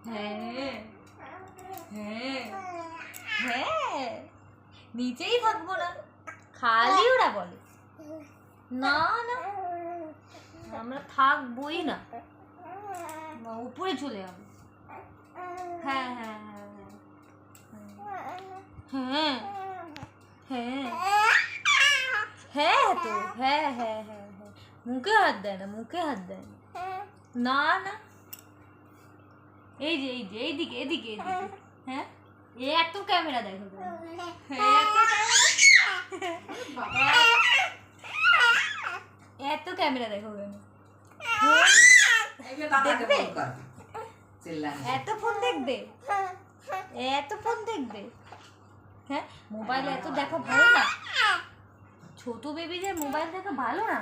হ্যাঁ হ্যাঁ হ্যাঁ, নিচেই থাকবো না, খালি ওরা বলে না না আমরা থাকবোই না, উপরে চলে যাবো। হ্যাঁ হ্যাঁ হ্যাঁ হ্যাঁ হ্যাঁ তো হ্যাঁ হ্যাঁ হ্যাঁ হ্যাঁ, মুখে হাত দেয় না, মুখে হাত দেয় না, না না এই যে এইদিকে এদিকে এদিকে। হ্যাঁ এত ক্যামেরা দেখো, এত ক্যামেরা দেখো কেন? দেখবে এত ফোন দেখবে, এত ফোন দেখবে। হ্যাঁ মোবাইল এত দেখো ভালো না, ছোট বেবিদের মোবাইল দেখো ভালো না,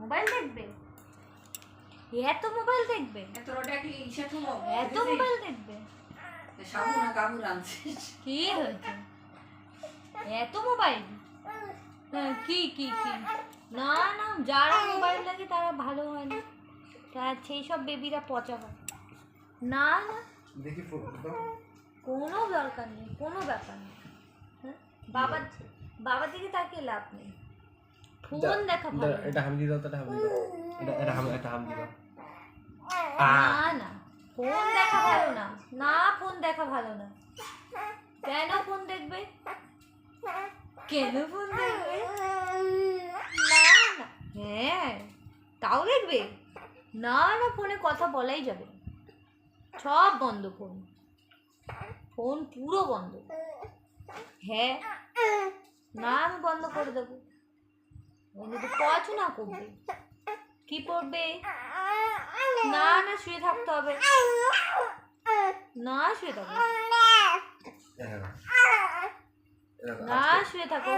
মোবাইল দেখবে, এত মোবাইল দেখবে, এত মোবাইল দেখবে। কি হয়েছে এত মোবাইল? কি কি কি না না, যারা মোবাইল লাগে তারা ভালো হয় না, সেই সব বেবিরা পচা হয় না না, কোনো দরকার নেই, কোনো ব্যাপার নেই। হ্যাঁ বাবার দিকে তাকিয়ে লাভ নেই, ফোন দেখা ভালো। এটা হামদি দাও, এটা হামদি দাও, এটা হামদি দাও। না না ফোন দেখা ভালো না, না ফোন দেখা ভালো না। কেন ফোন দেখবে, কেন ফোন দেখবে? না না হ্যাঁ তাও দেখবে না না, ফোনে কথা বলাই যাবে না, সব বন্ধ, ফোন ফোন পুরো বন্ধ। হ্যাঁ না আমি বন্ধ করে দেবো, যদি পড়াশোনা করবে, কি পড়বে? না না শুয়ে থাকতে হবে, না শুয়ে থাকো, না শুয়ে থাকো,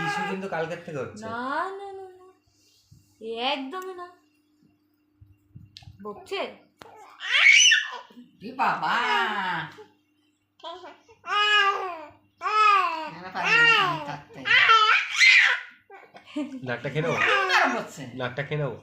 ইস্যু কিন্তু কালকের থেকে হচ্ছে। না না না না একদমই না, বকছে বাবা নাকটা খেয়ে নেবো, নাকটা খেয়ে নেবো।